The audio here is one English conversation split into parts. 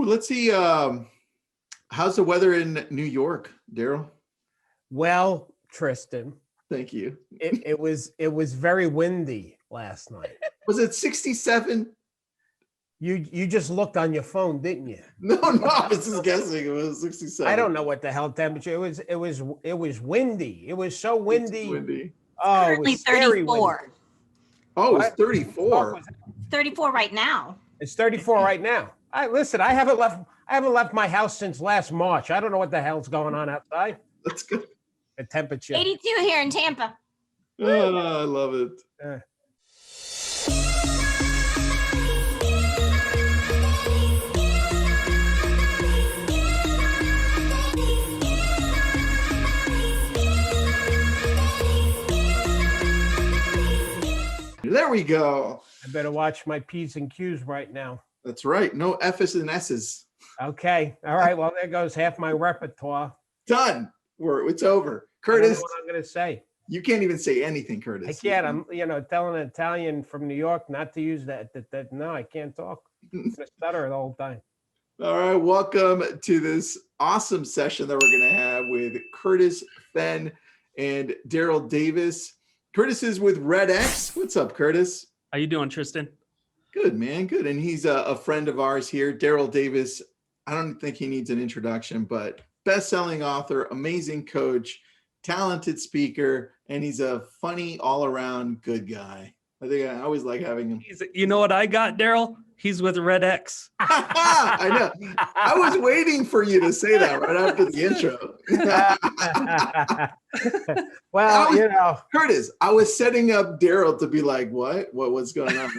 Let's see. How's the weather in New York, Darryl? Well, Tristan, Thank you. it was very windy last night. Was it 67? You just looked on your phone, didn't you? No, I was just guessing. It was 67. I don't know what the hell temperature. It was windy. It was so windy. Windy. Oh, it Currently was scary 34. windy. Oh, What? it's 34. 34 right now. It's 34 right now. Listen, I haven't left my house since last March. I don't know what the hell's going on outside. That's good. The temperature. 82 here in Tampa. Oh, I love it. There we go. I better watch my P's and Q's right now. That's right. No F's and S's. Okay. All right. Well, there goes half my repertoire. Done. It's over. I don't know Curtis, what I'm going to say. you can't even say anything, Curtis. I can't. I'm, telling an Italian from New York not to use that. No, I can't talk. I'm gonna stutter the whole time. All right. Welcome to this awesome session that we're going to have with Curtis Fenn and Darryl Davis. Curtis is with REDX. What's up, Curtis? How you doing, Tristan? Good, man. Good. And he's a friend of ours here. Darryl Davis, I don't think he needs an introduction, but best-selling author, amazing coach, talented speaker, and he's a funny, all-around good guy. I always like having him. You know what I got, Darryl? He's with REDX. I know. I was waiting for you to say that right after the intro. Well, Curtis, I was setting up Darryl to be like, what's going on?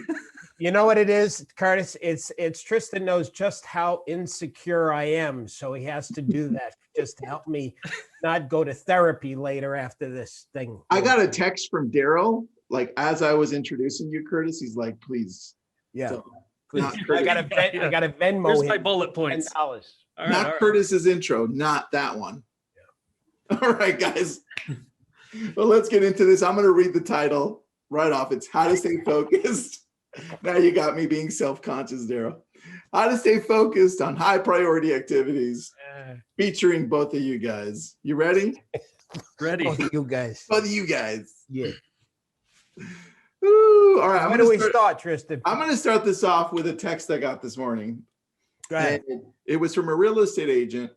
You know what it is, Curtis? It's Tristan knows just how insecure I am, so he has to do that just to help me not go to therapy later after this thing. I got a text from Darryl, like as I was introducing you, Curtis. He's like, please. Yeah. So, I got a Venmo. Here's him my bullet points. $10. All right, not Curtis's intro, not that one. Yeah. All right, guys. Well, let's get into this. I'm going to read the title right off. It's How to Stay Focused. Now you got me being self-conscious, Darryl. How to stay focused on high priority activities, featuring both of you guys. You ready? Ready. Both of you guys. Both of you guys. Yeah. Ooh, all right. Where do we start, Tristan? I'm going to start this off with a text I got this morning. Go ahead. And it was from a real estate agent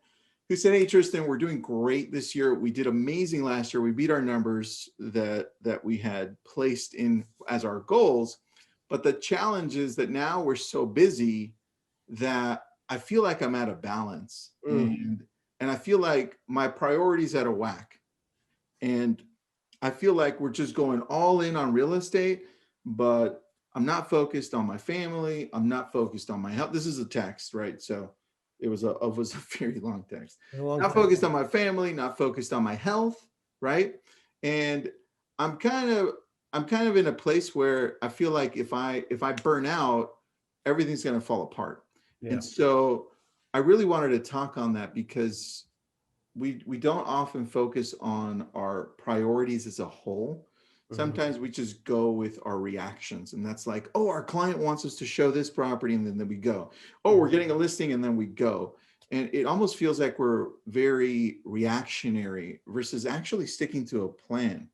who said, "Hey, Tristan, we're doing great this year. We did amazing last year. We beat our numbers that we had placed in as our goals. But the challenge is that now we're so busy that I feel like I'm out of balance. And I feel like my priorities out of whack. And I feel like we're just going all in on real estate, but I'm not focused on my family. I'm not focused on my health." This is a text, right? So it was a very long text. Not focused on my family, not focused on my health, right? And I'm kind of in a place where I feel like if I burn out, everything's going to fall apart. Yeah. And so I really wanted to talk on that because we don't often focus on our priorities as a whole. Sometimes we just go with our reactions, and that's like, oh, our client wants us to show this property, and then we go. Oh, we're getting a listing, and then we go. And it almost feels like we're very reactionary versus actually sticking to a plan,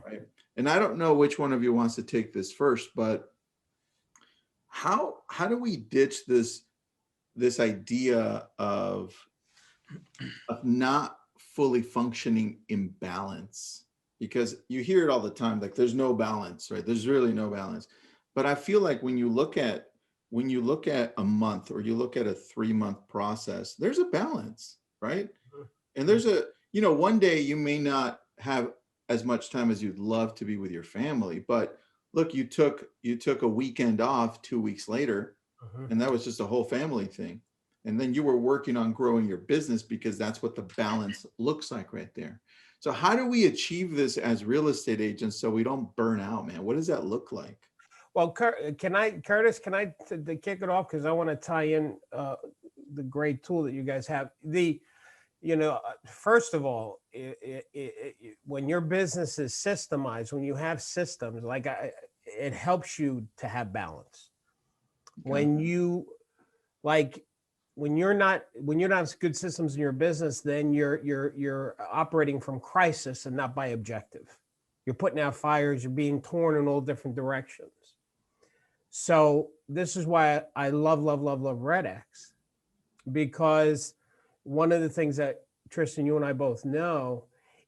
right? And I don't know which one of you wants to take this first, but how do we ditch this idea of not fully functioning in balance? Because you hear it all the time, like there's no balance, right? There's really no balance. But I feel like when you look at a month or you look at a 3-month process, there's a balance, right? And there's one day you may not have as much time as you'd love to be with your family, but look, you took a weekend off 2 weeks later, and that was just a whole family thing. And then you were working on growing your business because that's what the balance looks like right there. So how do we achieve this as real estate agents so we don't burn out, man? What does that look like? Well, Curtis, can I to kick it off? Because I want to tie in the great tool that you guys have. First of all, when your business is systemized, when you have systems, it helps you to have balance. Okay. When you when you're not good systems in your business, then you're operating from crisis and not by objective. You're putting out fires, you're being torn in all different directions. So this is why I love REDX, because one of the things that Tristan, you and I both know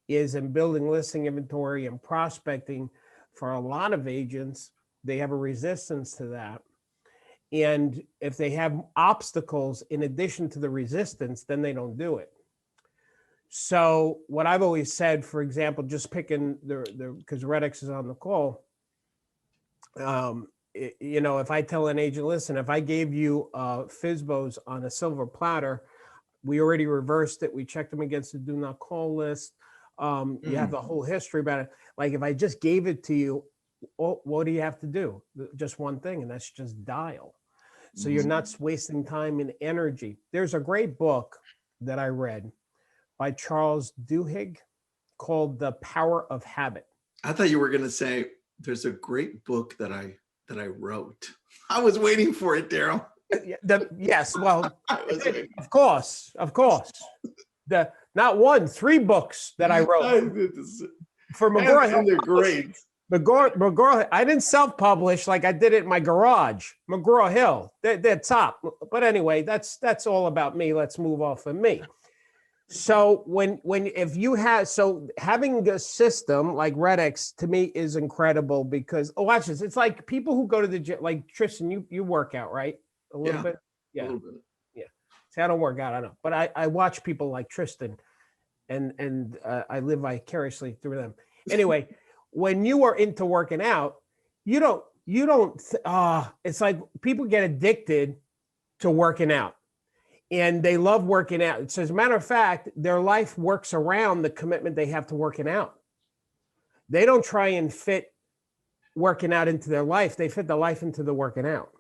is in building listing inventory and prospecting, for a lot of agents, they have a resistance to that. And if they have obstacles in addition to the resistance, then they don't do it. So what I've always said, for example, just picking because REDX is on the call, if I tell an agent, listen, if I gave you FSBOs on a silver platter, we already reversed it. We checked them against the do not call list. You have the whole history about it. Like if I just gave it to you, what do you have to do? Just one thing, and that's just dial. So you're not wasting time and energy. There's a great book that I read by Charles Duhigg called The Power of Habit. I thought you were going to say there's a great book that I wrote. I was waiting for it, Darryl. Yes, well, of course. Not one, 3 books that I wrote for McGraw. And they're great. McGraw, I didn't self-publish like I did it in my garage. McGraw Hill, they're top. But anyway, that's all about me. Let's move off of me. So having a system like REDX to me is incredible because watch this. It's like people who go to the gym, like Tristan, you work out, right? A little bit. Yeah. A little bit. Yeah. See, I don't work out, I know, but I watch people like Tristan, and I live vicariously through them. Anyway, when you are into working out, you don't. It's like people get addicted to working out. And they love working out. So as a matter of fact, their life works around the commitment they have to working out. They don't try and fit working out into their life. They fit the life into the working out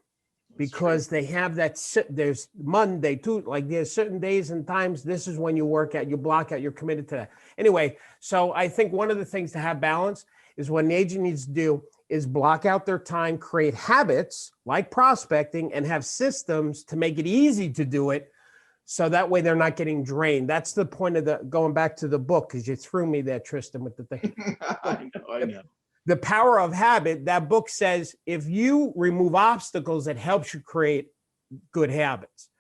because they have that. There's Monday too, like there's certain days and times. This is when you work out, you block out, you're committed to that. Anyway, so I think one of the things to have balance is what an agent needs to do is block out their time, create habits like prospecting, and have systems to make it easy to do it. So that way they're not getting drained. That's the point of going back to the book, because you threw me there, Tristan, with the thing. I know. The Power of Habit, that book says if you remove obstacles, it helps you create good habits.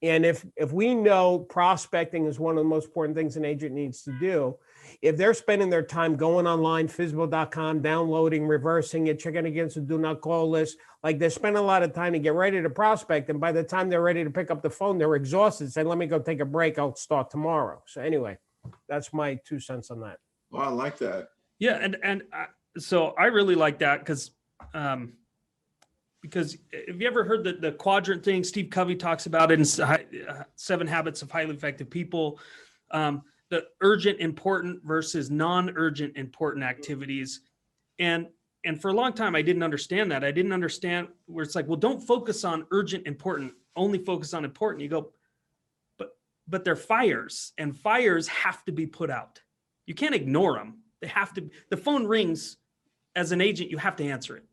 And if we know prospecting is one of the most important things an agent needs to do, if they're spending their time going online, FSBO.com, downloading, reversing it, checking against the do not call list, like they're spending a lot of time to get ready to prospect. And by the time they're ready to pick up the phone, they're exhausted. Say, let me go take a break. I'll start tomorrow. So anyway, that's my 2 cents on that. Oh, I like that. Yeah. So I really like that because have you ever heard the quadrant thing? Steve Covey talks about it in 7 Habits of Highly Effective People. The urgent, important versus non-urgent, important activities. And for a long time, I didn't understand that. I didn't understand where it's like, well, don't focus on urgent, important, only focus on important. You go, but they're fires, and fires have to be put out. You can't ignore them. They have to, the phone rings as an agent, you have to answer it.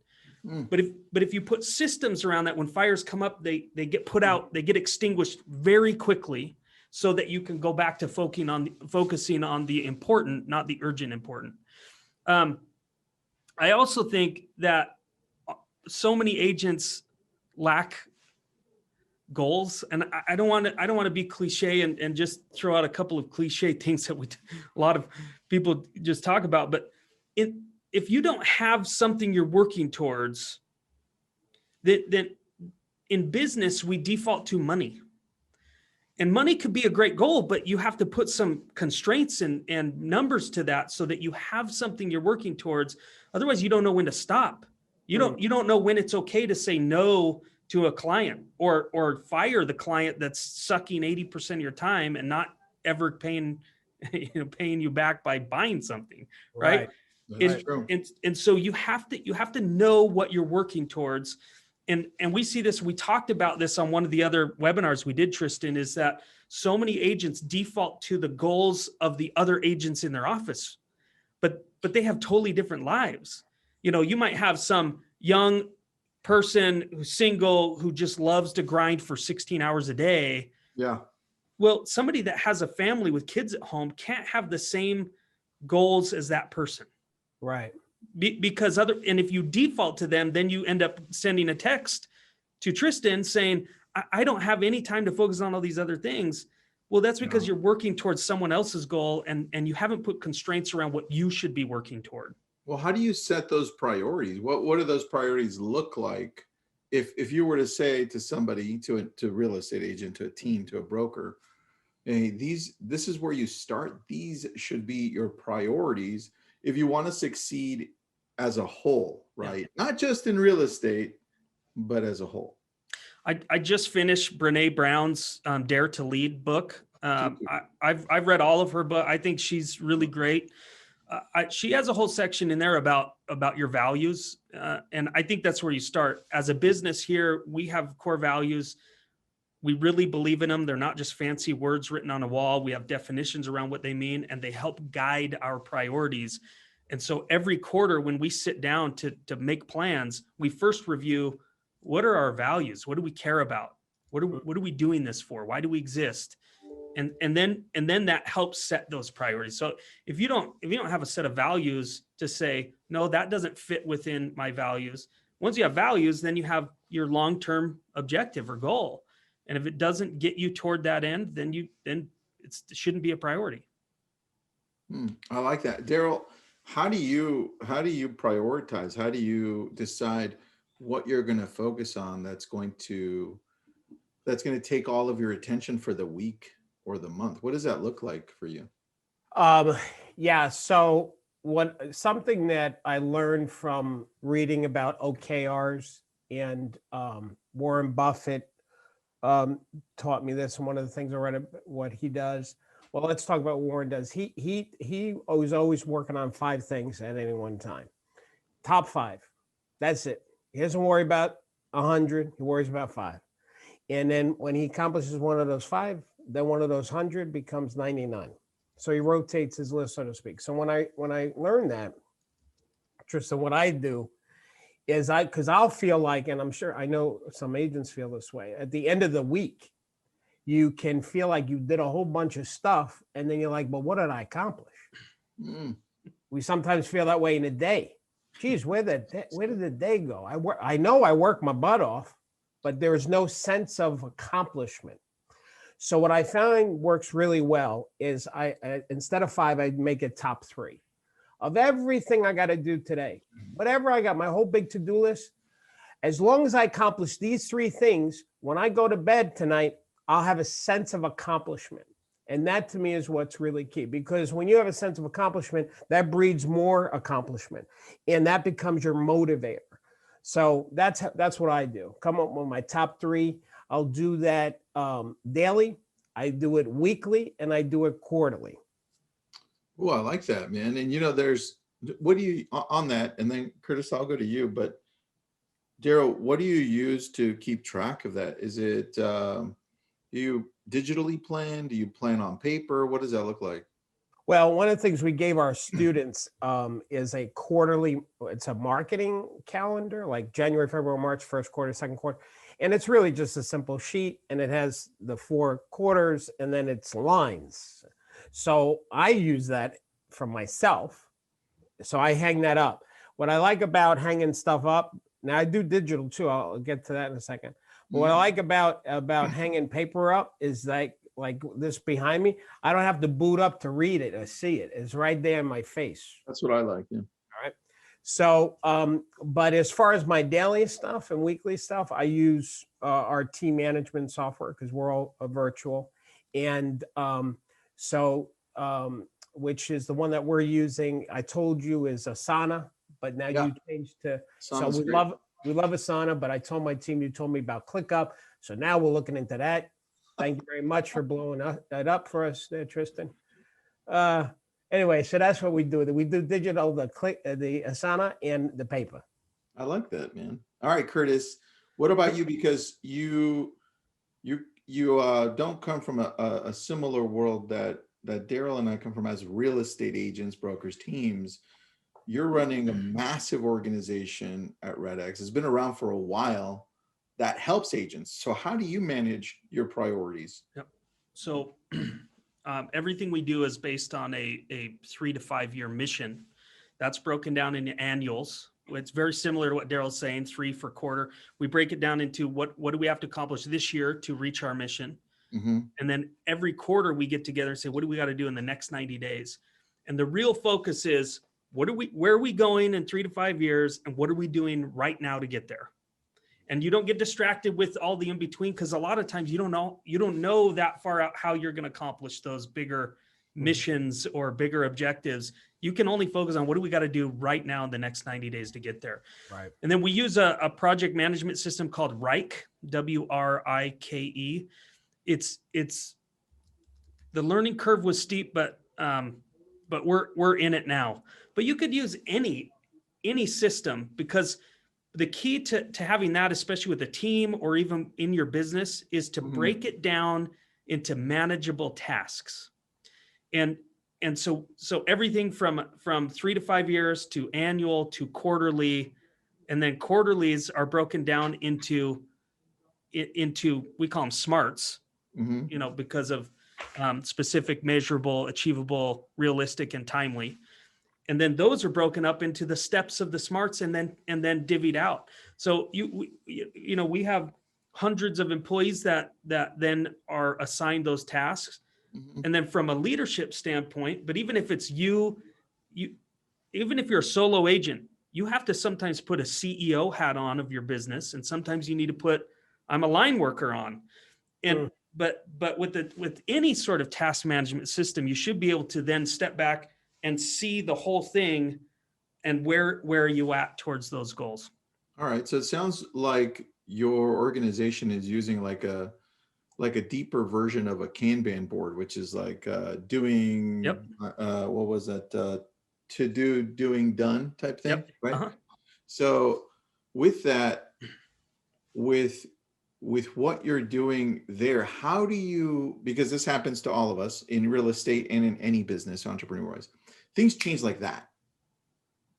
But if you put systems around that, when fires come up, they get put out, they get extinguished very quickly, so that you can go back to focusing on the important, not the urgent important. I also think that so many agents lack goals, and I don't want to be cliche and just throw out a couple of cliche things that a lot of people just talk about. But if you don't have something you're working towards, then in business we default to money. And money could be a great goal, but you have to put some constraints and numbers to that so that you have something you're working towards. Otherwise, you don't know when to stop. You don't know when it's okay to say no to a client or fire the client that's sucking 80% of your time and not ever paying you back by buying something, right? And so you have to know what you're working towards. And we see this, we talked about this on one of the other webinars we did, Tristan, is that so many agents default to the goals of the other agents in their office, but they have totally different lives. You might have some young person who's single, who just loves to grind for 16 hours a day, Yeah. Well, somebody that has a family with kids at home can't have the same goals as that person. Right. Because and if you default to them, then you end up sending a text to Tristan saying, I don't have any time to focus on all these other things. Well, that's because you're working towards someone else's goal and you haven't put constraints around what you should be working toward. Well, how do you set those priorities? What do those priorities look like? If you were to say to somebody, to a real estate agent, to a team, to a broker, hey, this is where you start. These should be your priorities if you want to succeed as a whole, right? Yeah. Not just in real estate, but as a whole. I just finished Brene Brown's Dare to Lead book. I've read all of her book. I think she's really great. She has a whole section in there about your values. And I think that's where you start. As a business here, we have core values. We really believe in them. They're not just fancy words written on a wall. We have definitions around what they mean, and they help guide our priorities. And so every quarter when we sit down to make plans, we first review, what are our values? What do we care about? What are we doing this for? Why do we exist? And then that helps set those priorities. So if you don't have a set of values to say, no, that doesn't fit within my values. Once you have values, then you have your long-term objective or goal. And if it doesn't get you toward that end, then it shouldn't be a priority. I like that. Darryl, how do you prioritize? How do you decide what you're going to focus on that's going to take all of your attention for the week or the month? What does that look like for you? Yeah. So something that I learned from reading about OKRs and Warren Buffett taught me this. And one of the things I read what he does. Well, let's talk about what Warren does. He was always working on 5 things at any one time. Top 5. That's it. He doesn't worry about 100. He worries about 5. And then when he accomplishes one of those 5, then one of those 100 becomes 99. So he rotates his list, so to speak. So when I learned that, Tristan, what I do is because I'll feel like, and I'm sure I know some agents feel this way, at the end of the week, you can feel like you did a whole bunch of stuff, and then you're like, well, what did I accomplish? We sometimes feel that way in a day. Geez, where did the day go? I know I work my butt off, but there's no sense of accomplishment. So what I found works really well is I instead of 5, I make it top 3 of everything I got to do today. Whatever I got, my whole big to-do list, as long as I accomplish these 3 things, when I go to bed tonight, I'll have a sense of accomplishment. And that to me is what's really key, because when you have a sense of accomplishment, that breeds more accomplishment, and that becomes your motivator. So that's what I do. Come up with my top 3. I'll do that daily. I do it weekly, and I do it quarterly. Oh, I like that, man. And what do you on that? And then Curtis, I'll go to you. But Darryl, what do you use to keep track of that? Is it do you digitally plan? Do you plan on paper? What does that look like? Well, one of the things we gave our students is a quarterly. It's a marketing calendar, like January, February, March, first quarter, second quarter. And it's really just a simple sheet, and it has the 4 quarters, and then it's lines. So I use that for myself. So I hang that up. What I like about hanging stuff up, now I do digital too. I'll get to that in a second. But what I like about hanging paper up is like this behind me, I don't have to boot up to read it or see it. It's right there in my face. That's what I like. Yeah. All right. So, but as far as my daily stuff and weekly stuff, I use our team management software because we're all virtual. And which is the one that we're using, I told you is Asana, but now you changed to, so we love Asana, but I told my team, you told me about ClickUp. So now we're looking into that. Thank you very much for blowing that up for us there, Tristan. Anyway, so that's what we do. We do digital, the Asana and the paper. I like that, man. All right, Curtis, what about you? Because you don't come from a similar world that Darryl and I come from as real estate agents, brokers, teams. You're running a massive organization at REDX. It's been around for a while. that helps agents. So how do you manage your priorities? Yep. So everything we do is based on a 3 to 5 year mission. That's broken down into annuals. It's very similar to what Darryl's saying, 3 for quarter. We break it down into what do we have to accomplish this year to reach our mission. Mm-hmm. And then every quarter we get together and say, what do we got to do in the next 90 days? And the real focus is where are we going in 3 to 5 years? And what are we doing right now to get there? And you don't get distracted with all the in between, because a lot of times you don't know that far out how you're going to accomplish those bigger missions or bigger objectives. You can only focus on what do we got to do right now in the next 90 days to get there. Right. And then we use a project management system called RIKE, WRIKE. It's the learning curve was steep, but we're in it now. But you could use any system, because the key to having that, especially with a team or even in your business, is to break it down into manageable tasks. And so everything from 3 to 5 years to annual to quarterly, and then quarterlies are broken down into we call them smarts, because of specific, measurable, achievable, realistic, and timely. And then those are broken up into the steps of the smarts and then divvied out. So we have hundreds of employees that then are assigned those tasks. And then from a leadership standpoint, but even if it's even if you're a solo agent, you have to sometimes put a CEO hat on of your business. And sometimes you need to put, I'm a line worker on. And, but with any sort of task management system, you should be able to then step back and see the whole thing and where are you at towards those goals. All right. So it sounds like your organization is using like a deeper version of a Kanban board, which is like doing, what was that? To do, doing, done type thing, right? Uh-huh. So with that, with what you're doing there, how do you, because this happens to all of us in real estate and in any business, entrepreneur-wise, things change like that.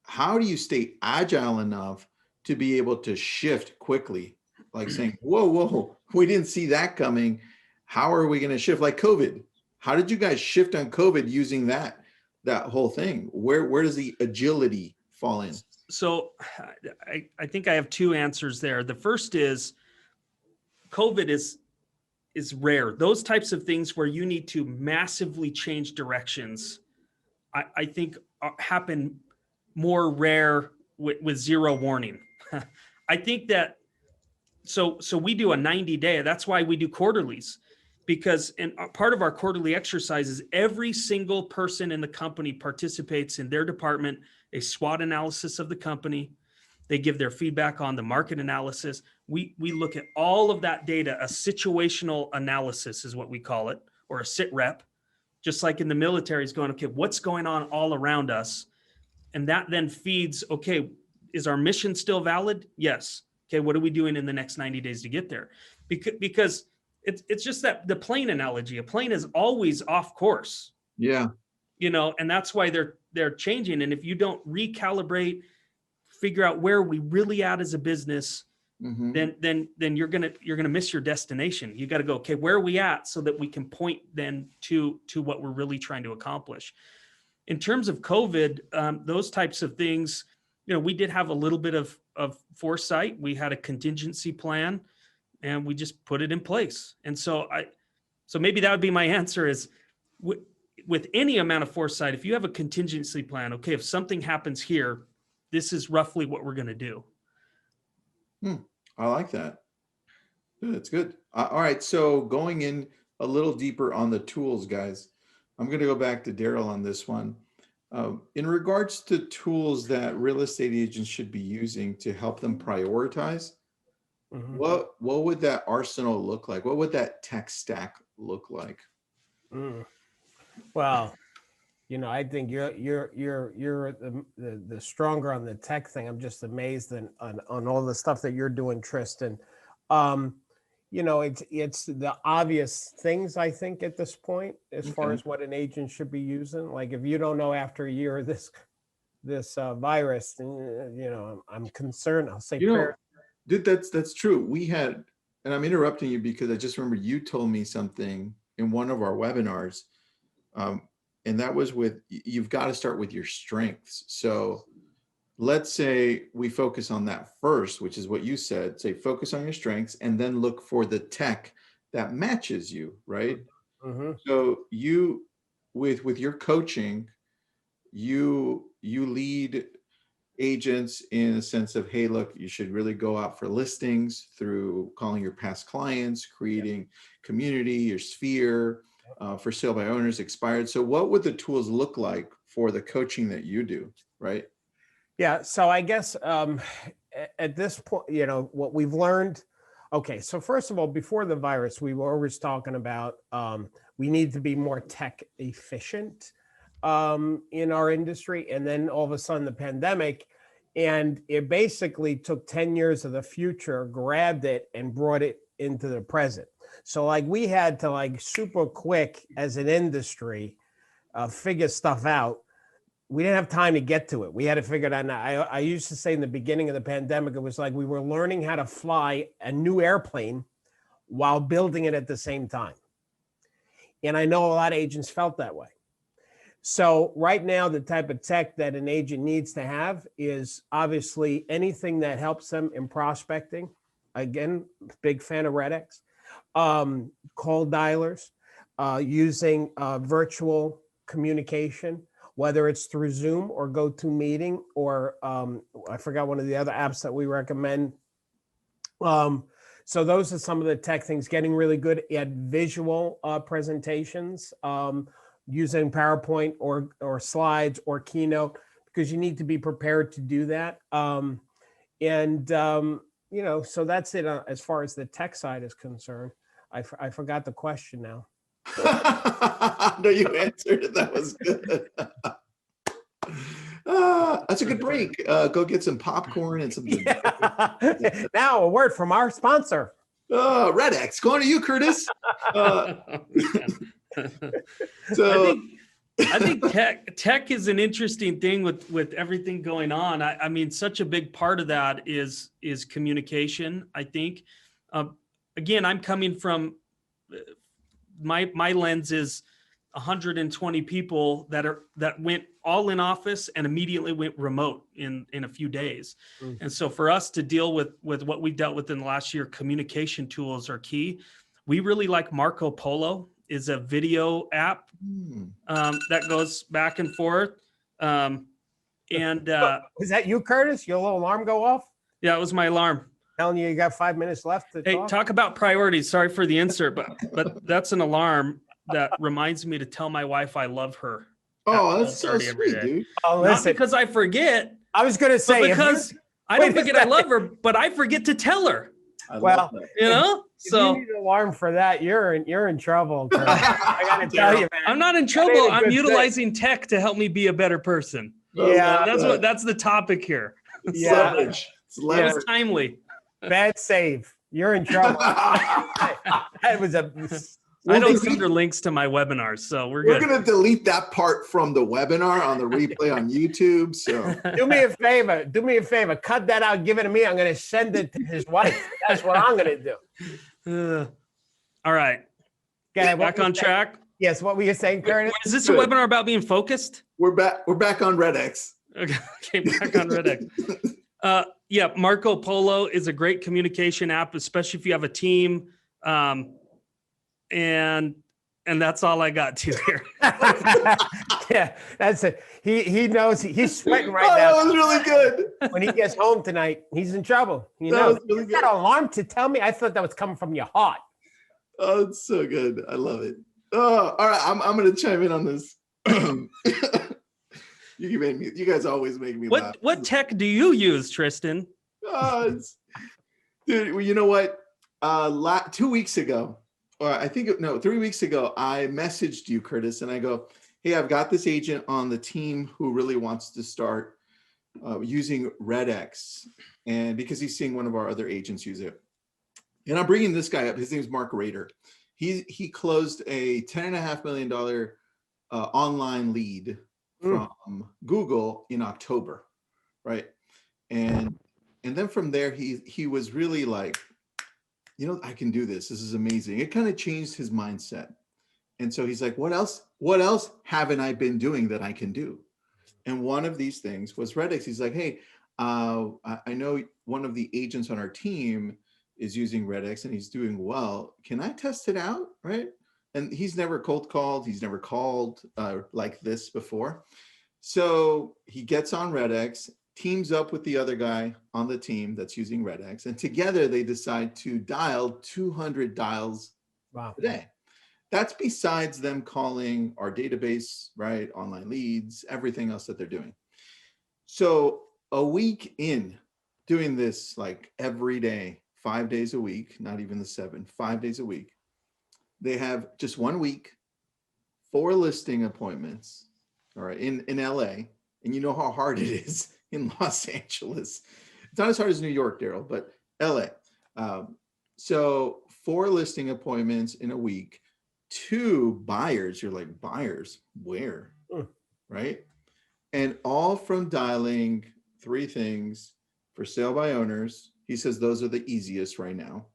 How do you stay agile enough to be able to shift quickly? Like saying, whoa, we didn't see that coming. How are we going to shift? Like COVID. How did you guys shift on COVID using that whole thing? Where does the agility fall in? So I think I have 2 answers there. The first is COVID is rare. Those types of things where you need to massively change directions, I think happen more rare with zero warning. I think that, so we do a 90-day, that's why we do quarterlies, because part of our quarterly exercise is every single person in the company participates in their department, a SWOT analysis of the company. They give their feedback on the market analysis. We look at all of that data. A situational analysis is what we call it, or a sit rep, just like in the military is going, okay, what's going on all around us? And that then feeds, okay, is our mission still valid? Yes. Okay, what are we doing in the next 90 days to get there? Because it's just that the plane analogy, a plane is always off course. Yeah. And that's why they're changing. And if you don't recalibrate, figure out where we really at as a business, then you're gonna miss your destination. You got to go, okay, where are we at, so that we can point then to what we're really trying to accomplish. In terms of COVID, those types of things, we did have a little bit of foresight. We had a contingency plan, and we just put it in place. And so maybe that would be my answer is, with any amount of foresight, if you have a contingency plan, okay, if something happens here, this is roughly what we're going to do. I like that. That's good. All right. So going in a little deeper on the tools, guys, I'm going to go back to Darryl on this one. In regards to tools that real estate agents should be using to help them prioritize, what would that arsenal look like? What would that tech stack look like? Well, I think you're the stronger on the tech thing. I'm just amazed on all the stuff that you're doing, Tristan. It's the obvious things, I think, at this point, as far as what an agent should be using. Like, if you don't know after a year of this virus, then I'm concerned. I'll say Dude, that's true. We had, and I'm interrupting you because I just remember you told me something in one of our webinars. And that was with, you've got to start with your strengths. So let's say we focus on that first, which is what you said, say, focus on your strengths and then look for the tech that matches you, right? Mm-hmm. So you, with your coaching, you lead agents in a sense of, hey, look, you should really go out for listings through calling your past clients, creating community, your sphere, for sale by owners, expired. So what would the tools look like for the coaching that you do, right? Yeah. So I guess at this point, what we've learned. Okay. So first of all, before the virus, we were always talking about we need to be more tech efficient in our industry. And then all of a sudden the pandemic, and it basically took 10 years of the future, grabbed it and brought it into the present. So like we had to like super quick as an industry figure stuff out. We didn't have time to get to it. We had to figure it out. Now, I used to say in the beginning of the pandemic, it was like we were learning how to fly a new airplane while building it at the same time. And I know a lot of agents felt that way. So right now, the type of tech that an agent needs to have is obviously anything that helps them in prospecting. Again, big fan of REDX. Call dialers, using virtual communication, whether it's through Zoom or GoToMeeting, or I forgot one of the other apps that we recommend. So those are some of the tech things, getting really good at visual presentations, using PowerPoint or slides or Keynote, because you need to be prepared to do that. So that's it as far as the tech side is concerned. I forgot the question now. No, you answered it. That was good. That's a good break. Go get some popcorn and some. Yeah. Now a word from our sponsor. REDX. Going to you, Curtis. So I think tech is an interesting thing with everything going on. I mean, such a big part of that is communication. I think, again, I'm coming from my lens is 120 people that went all in office and immediately went remote in a few days. Mm. And so for us to deal with what we've dealt with in the last year, communication tools are key. We really like Marco Polo, is a video app that goes back and forth. Is that you, Curtis? Your little alarm go off? Yeah, it was my alarm. Telling you got 5 minutes left to talk about priorities. Sorry for the insert, but that's an alarm that reminds me to tell my wife I love her. Oh, that's so sweet, dude. Oh, listen. Not because I forget. I was going to say, because I don't forget I love her, but I forget to tell her. Well, if you need an alarm for that, you're in trouble. I got to tell you, man. I'm not in trouble. I'm utilizing tech to help me be a better person. Yeah, that's the topic here. Yeah, leverage. It's timely. Bad save. You're in trouble. That was a. I don't send her links to my webinars, so we're good. We're going to delete that part from the webinar on the replay on YouTube. So do me a favor. Cut that out. Give it to me. I'm going to send it to his wife. That's what I'm going to do. All right. Okay, back on track. Yes. What were you saying, Curtis? Is this a webinar about being focused? We're back on REDX. Okay, back on REDX. Yeah, Marco Polo is a great communication app, especially if you have a team. And that's all I got to here. Yeah, that's it. He knows he's sweating right now. That was really good. When he gets home tonight, he's in trouble. You that know, was really good. That alarm to tell me. I thought that was coming from your heart. Oh, it's so good. I love it. Oh, all right. I'm going to chime in on this. You guys always make me laugh. What tech do you use, Tristan? Dude, well, you know what? 2 weeks ago, or I think 3 weeks ago, I messaged you, Curtis, and I go, hey, I've got this agent on the team who really wants to start using REDX, and because he's seeing one of our other agents use it. And I'm bringing this guy up. His name's Mark Rader. He closed a $10.5 million online lead from Google in October, right? And And then from there, he was really like, you know, I can do this. This is amazing. It kind of changed his mindset. And so he's like, what else haven't I been doing that I can do? And one of these things was REDX. He's like, hey, I know one of the agents on our team is using REDX and he's doing well. Can I test it out? Right. And he's never cold called. He's never called like this before. So he gets on REDX, teams up with the other guy on the team that's using REDX, and together they decide to dial 200 dials a day. That's besides them calling our database, right? Online leads, everything else that they're doing. So a week in doing this, like every day, 5 days a week, not even the 7, 5 days a week, they have just 1 week, 4 listing appointments, all right, in LA. And you know how hard it is in Los Angeles. It's not as hard as New York, Darryl, but LA. So 4 listing appointments in a week, 2 buyers. You're like, buyers where? Right? And all from dialing 3 things for sale by owners. He says those are the easiest right now,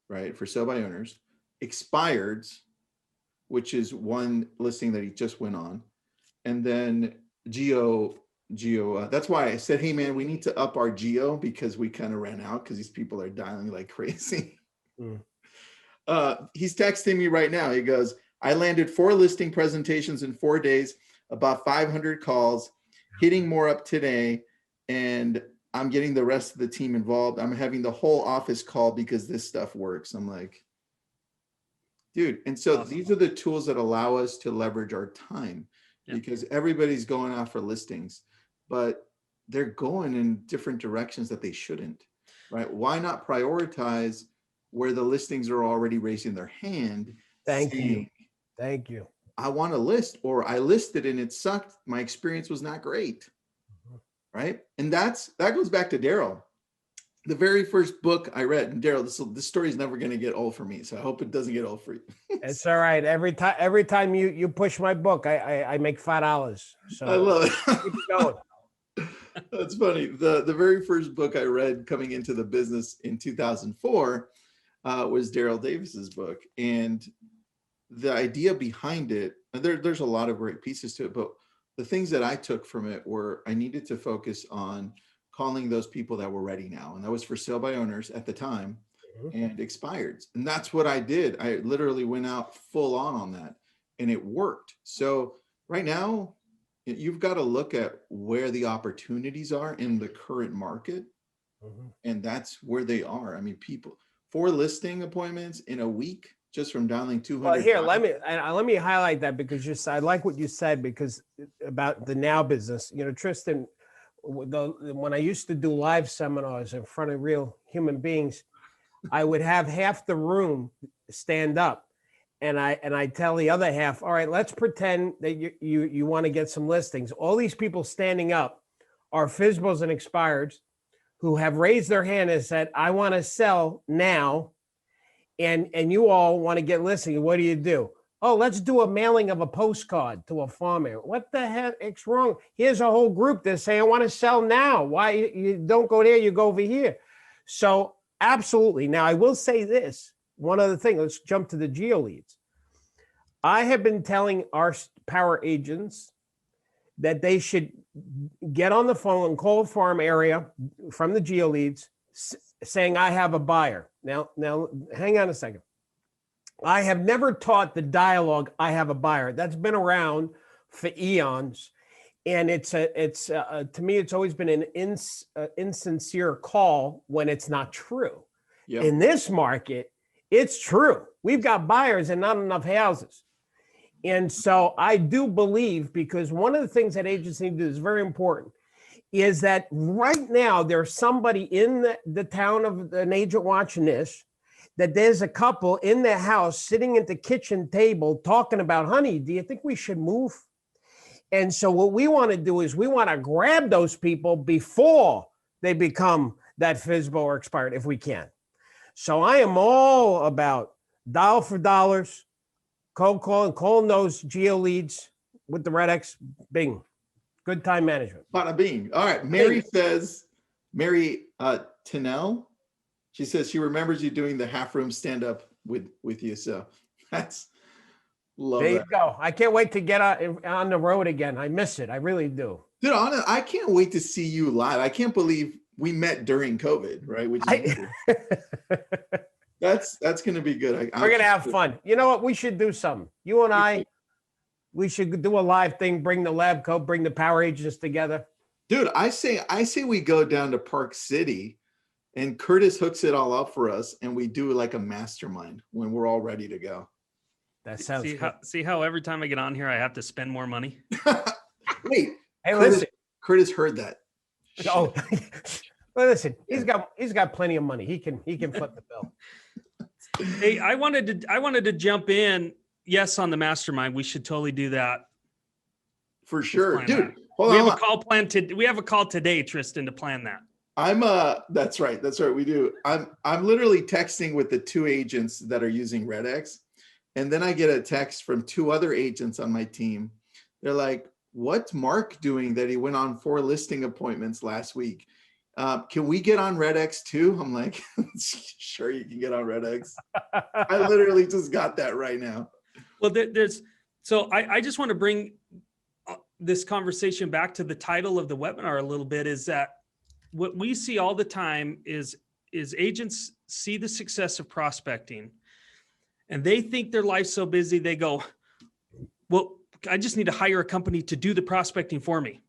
right? For sale by owners. Expireds, which is one listing that he just went on. And then geo, that's why I said, hey man, we need to up our geo because we kind of ran out because these people are dialing like crazy. He's texting me right now. He goes, I landed 4 listing presentations in 4 days, about 500 calls, hitting more up today. And I'm getting the rest of the team involved. I'm having the whole office call because this stuff works. I'm like, dude. And so these are the tools that allow us to leverage our time because everybody's going out for listings, but they're going in different directions that they shouldn't, right? Why not prioritize where the listings are already raising their hand? Thank you. I want to list, or I listed and it sucked. My experience was not great, right? And that goes back to Darryl. The very first book I read, and Darryl, this story is never going to get old for me, so I hope it doesn't get old for you. It's all right. Every time you push my book, I make $5. So I love it. Keep it going. That's funny. The very first book I read coming into the business in 2004 was Darryl Davis's book, and the idea behind it. There's a lot of great pieces to it, but the things that I took from it were I needed to focus on calling those people that were ready now. And that was for sale by owners at the time and expireds. And that's what I did. I literally went out full on that and it worked. So right now you've got to look at where the opportunities are in the current market. And that's where they are. I mean, people 4 listing appointments in a week just from dialing 200. Well, here, let me highlight that because I like what you said because about the now business, you know, Tristan, when I used to do live seminars in front of real human beings, I would have half the room stand up and I tell the other half, all right, let's pretend that you want to get some listings. All these people standing up are FSBOs and expireds who have raised their hand and said, I want to sell now. And you all want to get listings. What do? Oh, let's do a mailing of a postcard to a farmer. What the heck's wrong? Here's a whole group that's saying, I want to sell now. Why you don't go there, you go over here. So absolutely. Now, I will say this. One other thing, let's jump to the geo leads. I have been telling our power agents that they should get on the phone and call a farm area from the geo leads saying, I have a buyer. Now, hang on a second. I have never taught the dialogue, I have a buyer. That's been around for eons. And to me, it's always been an insincere call when it's not true. Yep. In this market, it's true. We've got buyers and not enough houses. And so I do believe, because one of the things that agents need to do is very important, is that right now there's somebody in the town of an agent watching this, that there's a couple in their house sitting at the kitchen table talking about, honey, do you think we should move? And so what we want to do is we want to grab those people before they become that FSBO or expired, if we can. So I am all about dial for dollars, cold calling those geo leads with the REDX, bing. Good time management. Bada bing. All right. Mary says, Mary Tanel, she says she remembers you doing the half room stand up with you. So that's love There you that. go. I can't wait to get on the road again. I miss it. I really do. Dude, I can't wait to see you live. I can't believe we met during COVID, right? Which is weird. That's gonna be good. We're gonna have fun. You know what? We should do something. You and I, we should do a live thing. Bring the lab coat. Bring the power agents together. Dude, I say we go down to Park City, and Curtis hooks it all up for us, and we do like a mastermind when we're all ready to go. That sounds good. See how every time I get on here, I have to spend more money. Wait, Hey, listen. Curtis heard that. Oh, well, listen. He's got plenty of money. He can foot the bill. Hey, I wanted to jump in. Yes, on the mastermind, we should totally do that. For sure, plan dude. that. Hold We on. have a call planned to. We have a call today, Tristan, to plan that. That's right. We do. I'm literally texting with the two agents that are using REDX. And then I get a text from two other agents on my team. They're like, what's Mark doing that he went on 4 listing appointments last week? Can we get on REDX too? I'm like, sure, you can get on REDX. I literally just got that right now. Well, I just want to bring this conversation back to the title of the webinar a little bit, is that what we see all the time is agents see the success of prospecting and they think their life's so busy. They go, well, I just need to hire a company to do the prospecting for me.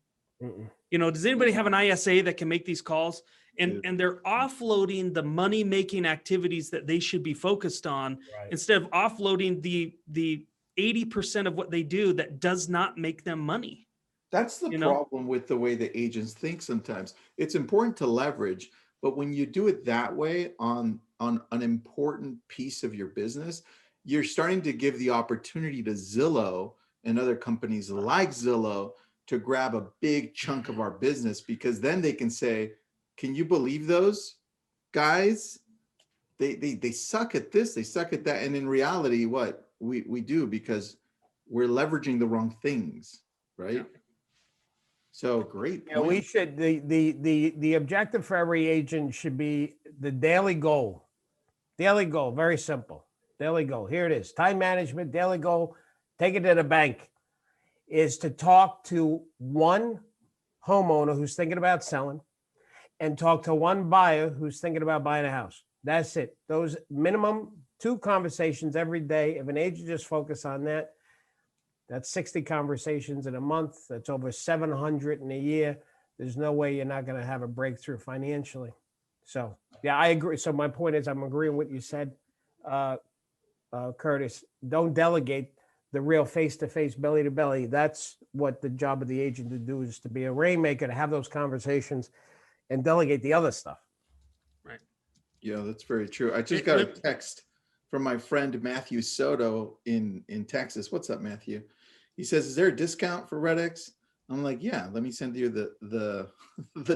You know, does anybody have an ISA that can make these calls? And they're offloading the money-making activities that they should be focused on, right, instead of offloading the 80% of what they do that does not make them money. That's the problem with the way the agents think sometimes. It's important to leverage, but when you do it that way on an important piece of your business, you're starting to give the opportunity to Zillow and other companies like Zillow to grab a big chunk of our business, because then they can say, can you believe those guys? They suck at this, they suck at that. And in reality, what we do, because we're leveraging the wrong things, right? Yeah. So great. Yeah, we should, the objective for every agent should be the daily goal. Daily goal, very simple. Daily goal. Here it is. Time management, daily goal, take it to the bank, is to talk to one homeowner who's thinking about selling and talk to one buyer who's thinking about buying a house. That's it. Those minimum 2 conversations every day. If an agent just focus on that, that's 60 conversations in a month. That's over 700 in a year. There's no way you're not going to have a breakthrough financially. So, yeah, I agree. So my point is, I'm agreeing with what you said, Curtis. Don't delegate the real face-to-face, belly-to-belly. That's what the job of the agent to do, is to be a rainmaker, to have those conversations and delegate the other stuff. Right. Yeah, that's very true. I just got a text from my friend Matthew Soto in Texas. What's up, Matthew? He says, is there a discount for REDX? I'm like, yeah, let me send you the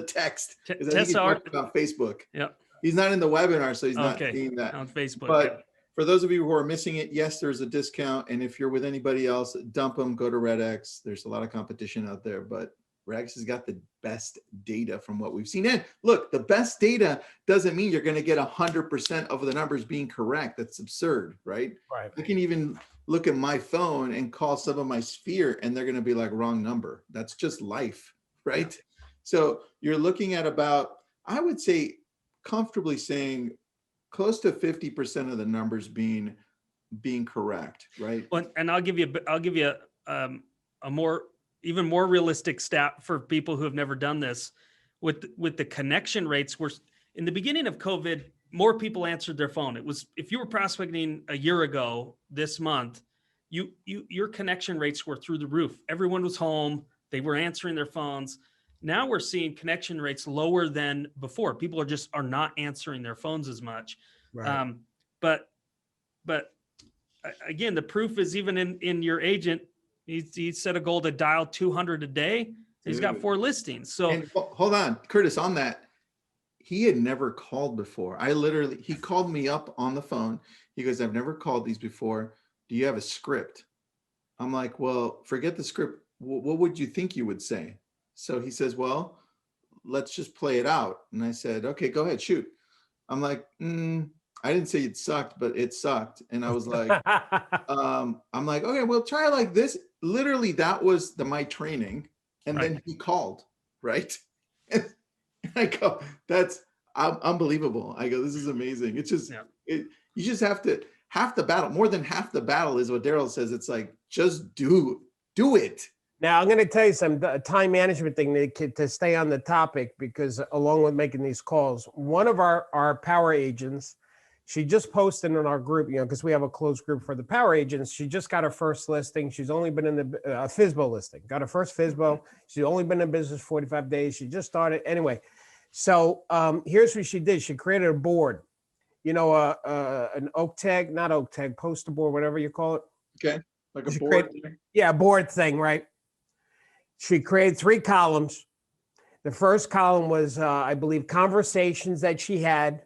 text. I think he's talking about Facebook. Yeah. He's not in the webinar, so he's not seeing that. On Facebook. But for those of you who are missing it, yes, there's a discount. And if you're with anybody else, dump them, go to REDX. There's a lot of competition out there, but REDX has got the best data from what we've seen. And look, the best data doesn't mean you're going to get 100% of the numbers being correct. That's absurd, right? Right. I can even look at my phone and call some of my sphere, and they're going to be like, wrong number. That's just life, right? Yeah. So you're looking at about, I would say, comfortably saying close to 50% of the numbers being correct, right? Well, and I'll give you a even more realistic stat for people who have never done this. With the connection rates, were in the beginning of COVID, more people answered their phone. It was, if you were prospecting a year ago this month, your connection rates were through the roof. Everyone was home, they were answering their phones. Now we're seeing connection rates lower than before. People are not answering their phones as much. Right. But again, the proof is even in your agent. He set a goal to dial 200 a day. He's got 4 listings. So and hold on, Curtis, on that, he had never called before. He called me up on the phone. He goes, I've never called these before. Do you have a script? I'm like, well, forget the script. What would you think you would say? So he says, well, let's just play it out. And I said, okay, go ahead, shoot. I'm like, I didn't say it sucked, but it sucked. And I was like, I'm like, okay, we'll try like this. Literally, that was my training. And then he called, right? And I go, that's unbelievable. I go, this is amazing. It's just, you just have to, half the battle, more than half the battle is what Darryl says. It's like, just do it. Now, I'm going to tell you some time management thing to stay on the topic, because along with making these calls, one of our power agents, she just posted in our group, because we have a closed group for the power agents. She just got her first listing. She's only been in the FSBO listing, got her first FSBO. She's only been in business 45 days. She just started. Anyway, so here's what she did. She created a board, an oak tag, not oak tag, poster board, whatever you call it. Okay, like a board. Board thing, right? She created 3 columns. The first column was, I believe, conversations that she had,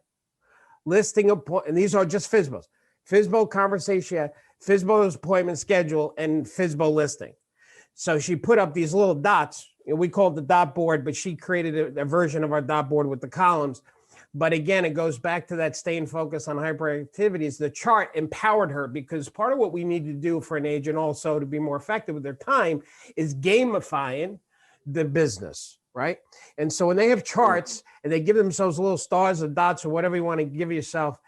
listing and these are just FSBOs. FSBO conversation, FSBO's appointment schedule, and FSBO listing. So she put up these little dots. We call it the dot board, but she created a version of our dot board with the columns. But again, it goes back to that staying focused on hyperactivities. The chart empowered her, because part of what we need to do for an agent also to be more effective with their time is gamifying the business, right? And so when they have charts and they give themselves little stars or dots or whatever you want to give yourself,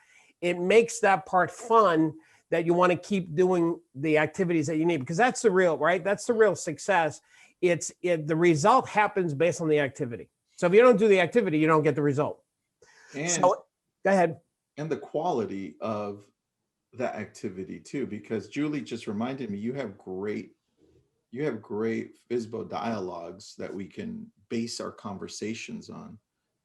it makes that part fun, that you want to keep doing the activities that you need, because that's the real, right? That's the real success. The result happens based on the activity. So if you don't do the activity, you don't get the result. And so, go ahead. And the quality of that activity too, because Julie just reminded me, you have great FSBO dialogues that we can base our conversations on.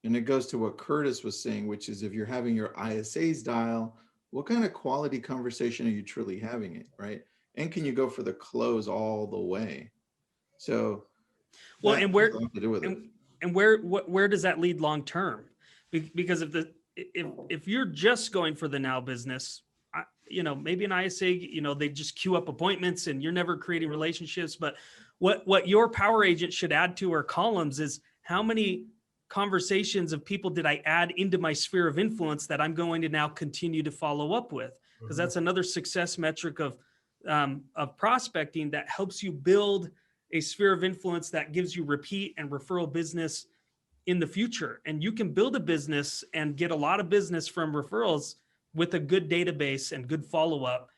And it goes to what Curtis was saying, which is if you're having your ISAs dial, what kind of quality conversation are you truly having it, right? And can you go for the close all the way? So, well, and where does that lead long term? Because if you're just going for the now business, maybe an ISA, they just queue up appointments and you're never creating relationships. But what your power agent should add to her columns is, how many conversations of people did I add into my sphere of influence that I'm going to now continue to follow up with? Because that's another success metric of prospecting that helps you build a sphere of influence that gives you repeat and referral business in the future. And you can build a business and get a lot of business from referrals with a good database and good follow-up.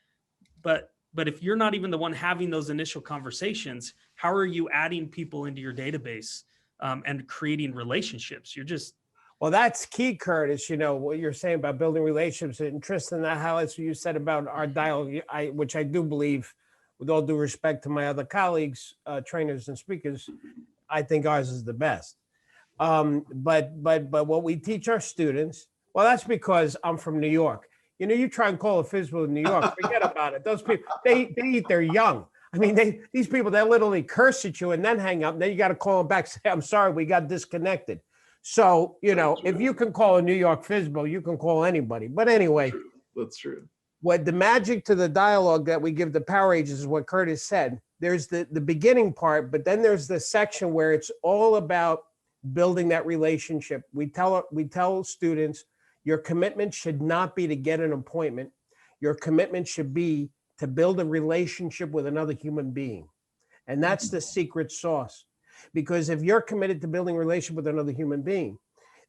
But if you're not even the one having those initial conversations, how are you adding people into your database and creating relationships? You're just... Well, that's key, Curtis, what you're saying about building relationships. And Tristan, that highlights what you said about our dialogue, which I do believe, with all due respect to my other colleagues, trainers and speakers, I think ours is the best. But what we teach our students, well, that's because I'm from New York. You try and call a FSBO in New York, forget about it. Those people, they eat their young. I mean, these people, they literally curse at you and then hang up. And then you got to call them back, say, I'm sorry, we got disconnected. So, if you can call a New York FSBO, you can call anybody. But anyway, that's true. What the magic to the dialogue that we give the power agents is what Curtis said. There's the beginning part, but then there's the section where it's all about building that relationship. We tell students, your commitment should not be to get an appointment. Your commitment should be to build a relationship with another human being. And that's the secret sauce. Because if you're committed to building a relationship with another human being,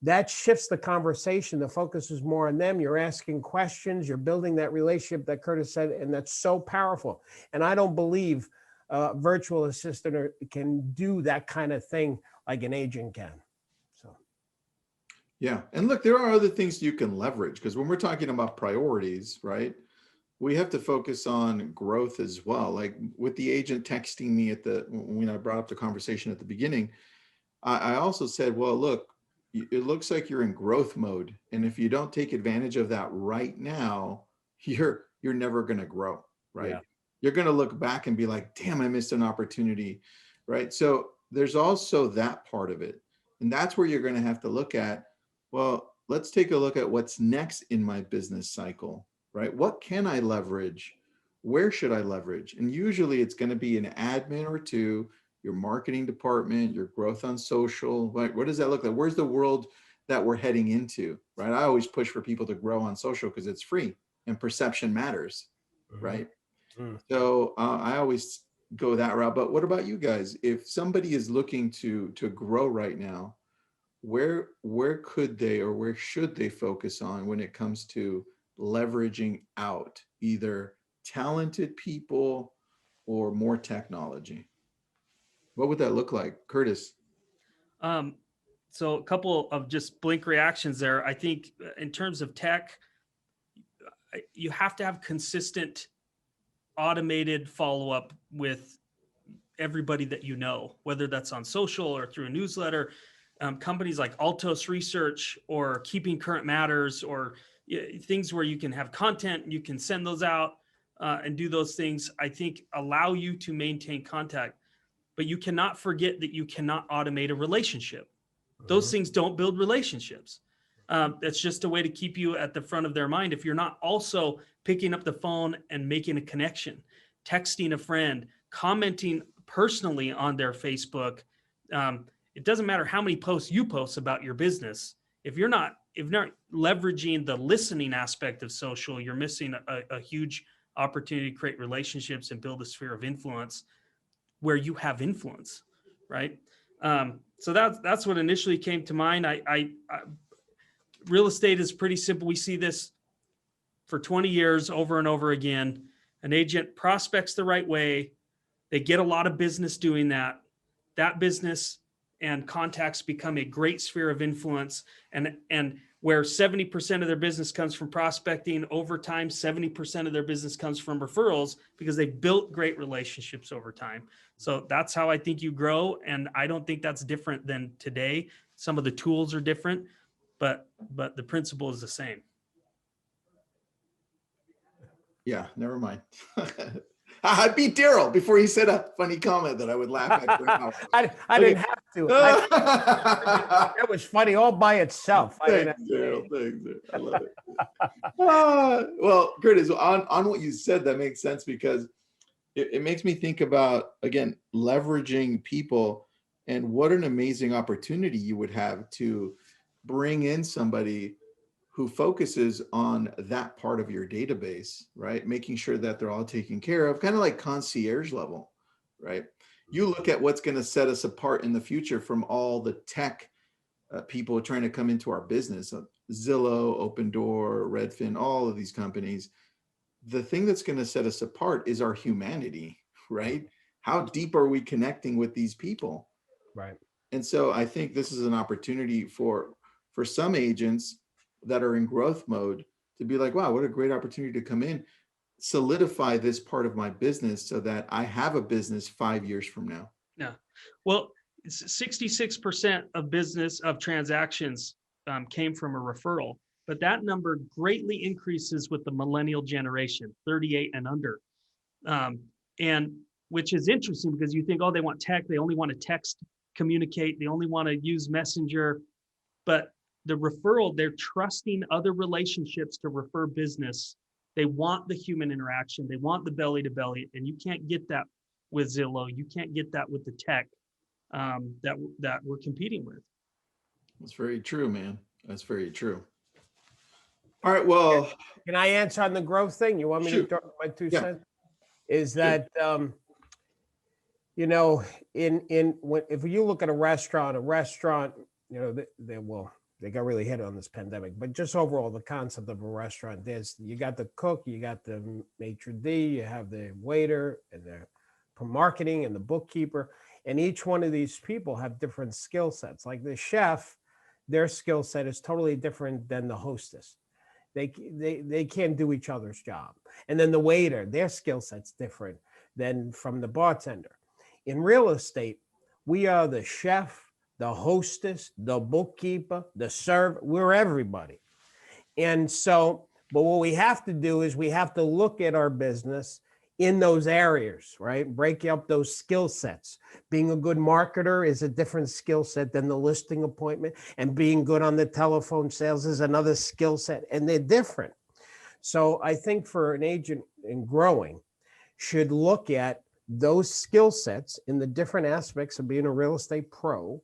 that shifts the conversation. The focus is more on them. You're asking questions. You're building that relationship that Curtis said, and that's so powerful. And I don't believe a virtual assistant can do that kind of thing like an agent can. So, yeah. And look, there are other things you can leverage, because when we're talking about priorities, right, we have to focus on growth as well. Like with the agent texting me when I brought up the conversation at the beginning, I also said, well, look, it looks like you're in growth mode. And if you don't take advantage of that right now, you're never going to grow, right? Yeah. You're going to look back and be like, damn, I missed an opportunity, right? So there's also that part of it. And that's where you're going to have to look at, well, let's take a look at what's next in my business cycle, right? What can I leverage? Where should I leverage? And usually it's going to be an admin or two your marketing department, your growth on social, like what does that look like? Where's the world that we're heading into, right? I always push for people to grow on social because it's free and perception matters, right? So I always go that route. But what about you guys? If somebody is looking to grow right now, where could they or where should they focus on when it comes to leveraging out either talented people or more technology? What would that look like, Curtis? So a couple of just blink reactions there. I think in terms of tech, you have to have consistent automated follow-up with everybody that you know, whether that's on social or through a newsletter. Companies like Altos Research or Keeping Current Matters, or things where you can have content, you can send those out and do those things, I think allow you to maintain contact. But you cannot forget that you cannot automate a relationship. Those things don't build relationships. That's just a way to keep you at the front of their mind. If you're not also picking up the phone and making a connection, texting a friend, commenting personally on their Facebook, it doesn't matter how many posts you post about your business. If you're not leveraging the listening aspect of social, you're missing a huge opportunity to create relationships and build a sphere of influence where you have influence, right? So that's what initially came to mind. Real estate is pretty simple. We see this for 20 years over and over again. An agent prospects the right way. They get a lot of business doing that. That business and contacts become a great sphere of influence. And where 70% of their business comes from prospecting, over time, 70% of their business comes from referrals because they built great relationships over time. So that's how I think you grow. And I don't think that's different than today. Some of the tools are different, but the principle is the same. Yeah, never mind. I beat Darryl before he said a funny comment that I would laugh at for an hour. I didn't have to. That was funny all by itself. Thanks, Darryl. Thanks. I love it. Well, Curtis, on what you said, that makes sense because it makes me think about, again, leveraging people and what an amazing opportunity you would have to bring in somebody who focuses on that part of your database, right? Making sure that they're all taken care of, kind of like concierge level, right? You look at what's going to set us apart in the future from all the tech people trying to come into our business, Zillow, Open Door, Redfin, all of these companies. The thing that's going to set us apart is our humanity, right? How deep are we connecting with these people? Right. And so I think this is an opportunity for some agents that are in growth mode to be like, wow, what a great opportunity to come in, solidify this part of my business so that I have a business 5 years from now. Yeah. Well, 66% of transactions came from a referral, but that number greatly increases with the millennial generation, 38 and under. And which is interesting because you think, oh, they want tech, they only want to text, communicate, they only want to use Messenger. But the referral, they're trusting other relationships to refer business. They want the human interaction. They want the belly to belly, and you can't get that with Zillow. You can't get that with the tech that we're competing with. That's very true, man. That's very true. All right. Well, can I answer on the growth thing? You want me to talk my 2 cents? Is that you know, if you look at a restaurant, you know, they got really hit on this pandemic, but just overall, the concept of a restaurant, you got the cook, you got the maitre d', you have the waiter and the marketing and the bookkeeper, and each one of these people have different skill sets. Like the chef, their skill set is totally different than the hostess. They can't do each other's job. And then the waiter, their skill set's different than from the bartender. In real estate, we are the chef, the hostess, the bookkeeper, the server, we're everybody. And so, but what we have to do is we have to look at our business in those areas, right? Break up those skill sets. Being a good marketer is a different skill set than the listing appointment, and being good on the telephone sales is another skill set, and they're different. So I think for an agent in growing should look at those skill sets in the different aspects of being a real estate pro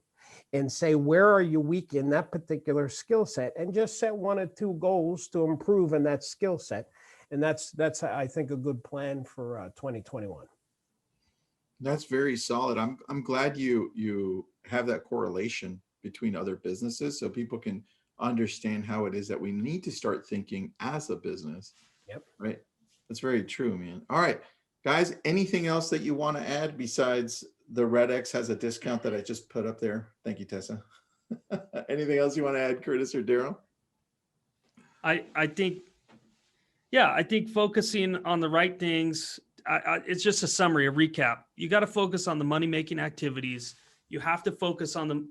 and say, where are you weak in that particular skill set? And just set 1 or 2 goals to improve in that skill set. And that's I think, a good plan for 2021. That's very solid. I'm glad you have that correlation between other businesses so people can understand how it is that we need to start thinking as a business. Yep. Right. That's very true, man. All right, guys, anything else that you want to add besides the REDX has a discount that I just put up there? Thank you, Tessa. Anything else you want to add, Curtis or Darryl? I think focusing on the right things, it's just a summary, a recap. You got to focus on the money-making activities. You have to focus on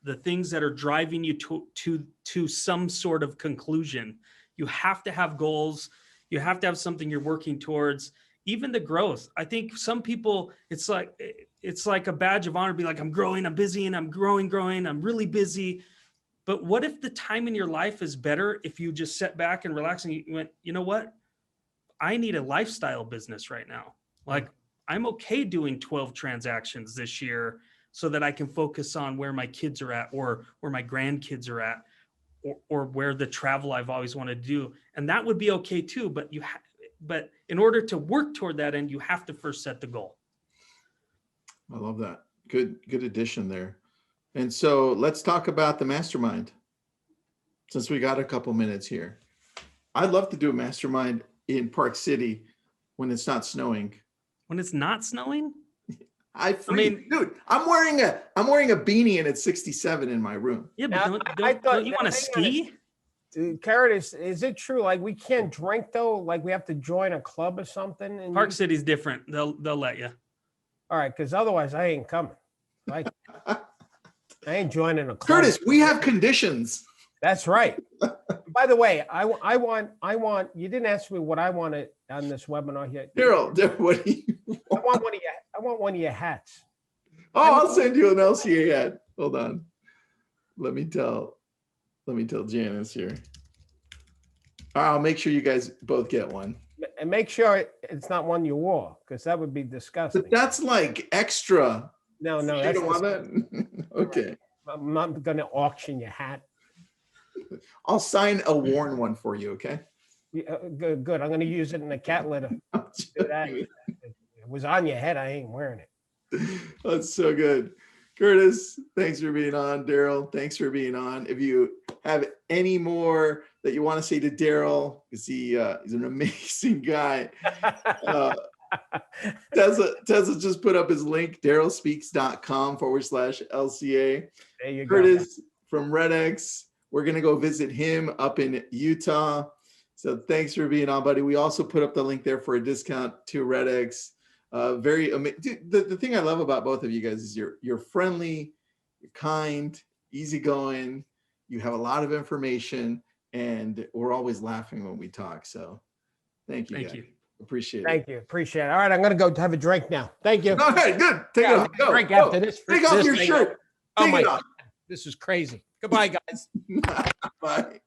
the things that are driving you to some sort of conclusion. You have to have goals. You have to have something you're working towards. Even the growth. I think some people, it's like a badge of honor, be like, I'm growing, I'm busy, and I'm growing, I'm really busy. But what if the time in your life is better if you just sit back and relax and you went, you know what? I need a lifestyle business right now. Like, I'm okay doing 12 transactions this year so that I can focus on where my kids are at, or where my grandkids are at, or where the travel I've always wanted to do. And that would be okay too. But but in order to work toward that end, you have to first set the goal. I love that. Good addition there. And so let's talk about the mastermind, since we got a couple minutes here. I'd love to do a mastermind in Park City when it's not snowing. When it's not snowing? I mean, dude, I'm wearing a beanie and it's 67 in my room. Yeah, but don't you want to ski? Dude, Curtis, is it true? Like, we can't drink though? Like, we have to join a club or something? And Park City's different. They'll let you. All right, because otherwise I ain't coming. Like, I ain't joining a club. Curtis, we have conditions. That's right. By the way, I want. You didn't ask me what I wanted on this webinar here. Darryl, what do you want? I want one of your hats. Oh, I'll send you an LCA hat. Hold on. Let me tell Janice here. I'll make sure you guys both get one. And make sure it's not one you wore, because that would be disgusting. But that's like extra. No, You that's don't want that? Okay. I'm not going to auction your hat. I'll sign a worn one for you, okay? Yeah, good. I'm going to use it in the cat litter. It was on your head. I ain't wearing it. That's so good. Curtis, thanks for being on. Darryl, thanks for being on. If you have any more that you want to say to Darryl, because he's an amazing guy. Tessa just put up his link, darrylspeaks.com/LCA. There you Curtis go. from REDX. We're going to go visit him up in Utah. So thanks for being on, buddy. We also put up the link there for a discount to REDX. Very amazing. The thing I love about both of you guys is you're friendly, you're kind, easygoing. You have a lot of information, and we're always laughing when we talk. So thank you. Thank guys. you. Appreciate it. Thank you. Appreciate it. All right, I'm going to go have a drink now. Thank you. All right, good. Take it off. Go. Drink Go. after this. Take off this your thing. shirt. Oh Take my it God. off. This is crazy. Goodbye, guys. Bye.